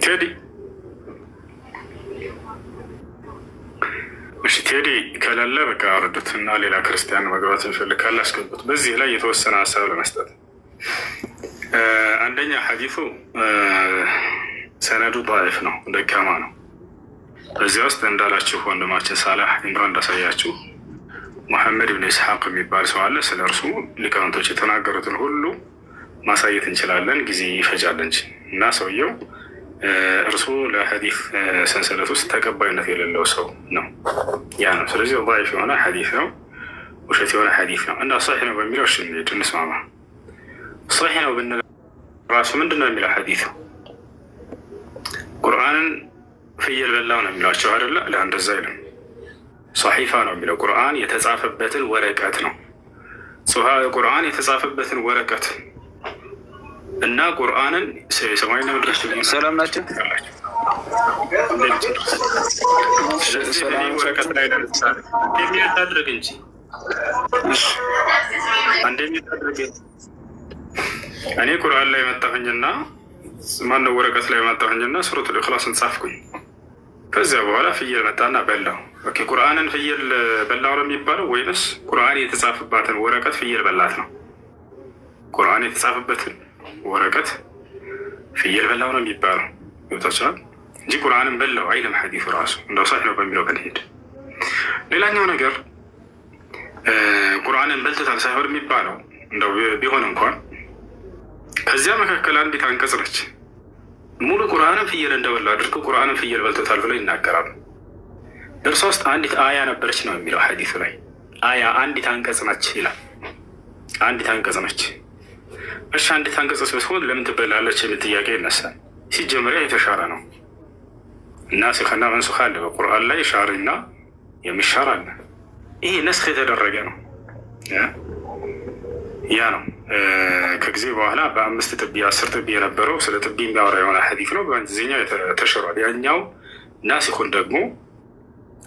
ቴዲ። እሺ ቴዲ ከሌለ በቃ አውርዱት እና ሌላ ክርስቲያን መግባት የሚፈልግ ካለ አስገቡት። በዚህ ላይ የተወሰነ ሀሳብ ለመስጠት አንደኛ ሐዲሱ ሰነዱ ضعيف ነው፣ ደካማ ነው። በዚያ ውስጥ እንዳላችሁ ወንድማችን ሳላህ ኢምራን እንዳሳያችሁ ሙሐመድ ብን ኢስሐቅ የሚባል ሰው አለ። ስለ እርሱ ሊቃውንቶች የተናገሩትን ሁሉ ማሳየት እንችላለን፣ ጊዜ ይፈጃል እንጂ እና ሰውየው እርሱ ለሐዲስ ሰንሰለት ውስጥ ተቀባይነት የሌለው ሰው ነው። ያ ነው። ስለዚህ ضعيف የሆነ ሐዲስ ነው፣ ውሸት የሆነ ሐዲስ ነው። እና ሷሒህ ነው በሚለው እሺ እንሂድ እንስማማ። ሷሒህ ነው ብንል ራሱ ምንድን ነው የሚለው ሐዲሱ? ቁርአንን ፍየል በላው ነው የሚሏቸው አይደለ? ለአንደዛ አይልም። ሷሒፋ ነው የሚለው ቁርአን የተጻፈበትን ወረቀት ነው። ቁርአን የተጻፈበትን ወረቀት እና ቁርአንን ሰማይና ምድር
ሰላም ናቸው።
ወረቀት ላይ ደርሳል እንደሚያታድርግ እንጂ እንደሚያታድርግ እኔ ቁርአን ላይ መጣሁኝና ማነው ወረቀት ላይ መጣሁኝና ሱረቱል ኢኽላስን ጻፍኩኝ። ከዚያ በኋላ ፍየል መጣና በላው። ኦኬ ቁርአንን ፍየል በላው ነው የሚባለው ወይንስ ቁርአን የተጻፈባትን ወረቀት ፍየል በላት ነው? ቁርአን የተጻፈበትን ወረቀት ፍየል በላው ነው የሚባለው። ይወጣቻል እንጂ ቁርአንን በላው አይልም ሐዲሱ ራሱ። እንደው ሷሒህ ነው በሚለው ብንሄድ ሌላኛው ነገር ቁርአንን በልቶታል ሳይሆን የሚባለው እንደው ቢሆን እንኳን ከዚያ መካከል አንዲት አንቀጽ ነች። ሙሉ ቁርአንን ፍየል እንደበላ አድርገው ቁርአንን ፍየል በልቶታል ብለው ይናገራሉ። እርሷ ውስጥ አንዲት አያ ነበረች ነው የሚለው ሐዲሱ ላይ። አያ አንዲት አንቀጽ ነች ይላል። አንዲት አንቀጽ ነች። እሺ አንዲት አንቀጽ ብትሆን ለምን ትበላለች የሚል ጥያቄ ይነሳል። ሲጀመሪያ የተሻረ ነው። ናሲኽና መንሱኽ አለ በቁርአን ላይ ሻሪና የሚሻር አለ። ይሄ ነስኽ የተደረገ ነው። ያ ነው ከጊዜ በኋላ በ5 ጥቢ 10 ጥቢ የነበረው ስለ ጥቢ የሚያወራ የሆነ ሐዲስ ነው። በእንግሊዝኛ ተሽሯል። ያኛው ናሲኹን ደግሞ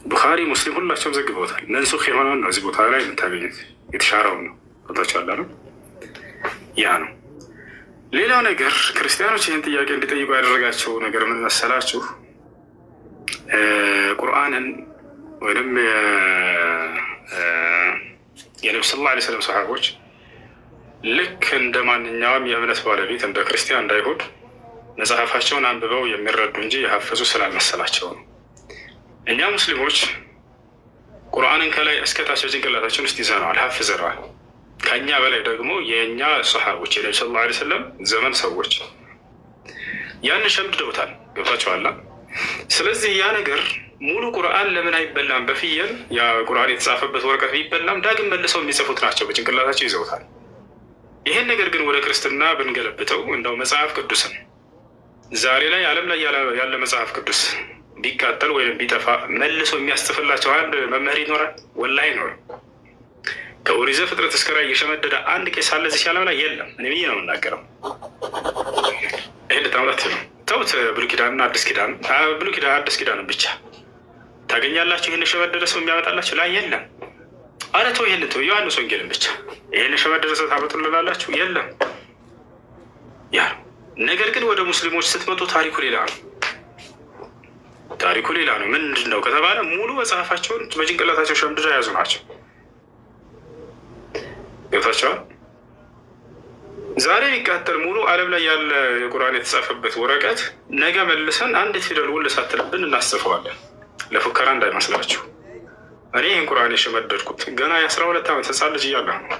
ቡኻሪ ሙስሊም ሁላቸውም ዘግበውታል። መንሱኽ የሆነውን ነው እዚህ ቦታ ላይ የምታገኙት፣ የተሻረውን ነው። ቦታቸው አለ። ያ ነው። ሌላው ነገር ክርስቲያኖች ይህን ጥያቄ እንዲጠይቁ ያደረጋቸው ነገር ምን መሰላችሁ? ቁርአንን ወይም የነቢ ሰለላሁ ዐለይሂ ወሰለም ሰሓቦች ልክ እንደ ማንኛውም የእምነት ባለቤት እንደ ክርስቲያን እንዳይሁድ መጽሐፋቸውን አንብበው የሚረዱ እንጂ የሐፈዙ ስላልመሰላቸው ነው። እኛ ሙስሊሞች ቁርአንን ከላይ እስከታች በጭንቅላታችን ውስጥ ይዘነዋል፣ ሐፍዘነዋል። ከእኛ በላይ ደግሞ የእኛ ሰሓቦች የነቢ ሰለላሁ ዐለይሂ ወሰለም ዘመን ሰዎች ያንን ሸምድደውታል። ገብታችኋል? ስለዚህ ያ ነገር ሙሉ ቁርአን ለምን አይበላም? በፍየል ያ ቁርአን የተጻፈበት ወረቀት ቢበላም ዳግም መልሰው የሚጽፉት ናቸው፣ በጭንቅላታቸው ይዘውታል። ይሄን ነገር ግን ወደ ክርስትና ብንገለብተው እንደው መጽሐፍ ቅዱስን ዛሬ ላይ ዓለም ላይ ያለ መጽሐፍ ቅዱስ ቢቃጠል ወይም ቢጠፋ መልሶ የሚያስጽፍላቸው አንድ መምህር ይኖራል? ወላሂ አይኖርም። ከኦሪት ዘፍጥረት እስከ ራዕይ እየሸመደደ አንድ ቄስ አለ እዚህ ዓለም ላይ የለም። እኔ ብዬ ነው የምናገረው። ይሄን ልታምራት ነው። ተውት ብሉይ ኪዳንና አዲስ ኪዳን፣ ብሉይ ኪዳን አዲስ ኪዳንን ብቻ ታገኛላችሁ። ይህን የሸመደደ ሰው የሚያመጣላችሁ ላይ የለም። አረ ተው፣ ይህን ተው፣ ዮሐንስ ወንጌልን ብቻ ይህን የሸመደደ ሰው ታመጡልናላችሁ? የለም። ያ ነገር ግን ወደ ሙስሊሞች ስትመጡ ታሪኩ ሌላ ነው። ታሪኩ ሌላ ነው። ምንድን ነው ከተባለ ሙሉ መጽሐፋቸውን በጭንቅላታቸው ሸምድደው የያዙ ናቸው። ገብታችኋል? ዛሬ ቢቃጠል ሙሉ ዓለም ላይ ያለ የቁርአን የተጻፈበት ወረቀት ነገ መልሰን አንዲት ፊደል ውል ሳትልብን እናስጽፈዋለን። ለፉከራ እንዳይመስላችሁ። እኔ ይህን ቁርአን የሸመደድኩት ገና የ12 ዓመት ህፃን ልጅ እያለሁ ነው።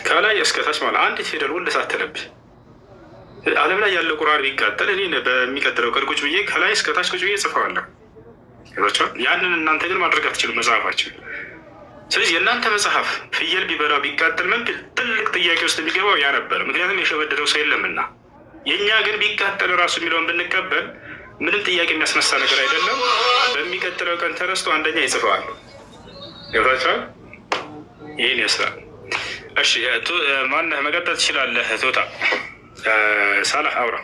ከላይ እስከታች ማለት አንዲት ፊደል ውል ሳትልብ ዓለም ላይ ያለ ቁርአን ቢቃጠል እኔ በሚቀጥለው ቀን ቁጭ ብዬ ከላይ እስከታች ቁጭ ብዬ ጽፈዋለሁ። ያንን እናንተ ግን ማድረግ አትችሉም መጽሐፋችን። ስለዚህ የእናንተ መጽሐፍ ፍየል ቢበላ ቢቃጠል መንገድ ትልቅ ጥያቄ ውስጥ የሚገባው ያ ነበር። ምክንያቱም የሸመደደው ሰው የለምና። የእኛ ግን ቢቃጠል ራሱ የሚለውን ብንቀበል ምንም ጥያቄ የሚያስነሳ ነገር አይደለም። በሚቀጥለው ቀን ተነስቶ አንደኛ ይጽፈዋል። ገብታችኋል? ይህን ይመስላል። እሺ ማነህ መቀጠል ትችላለህ ቶታ ሳላህ አውራ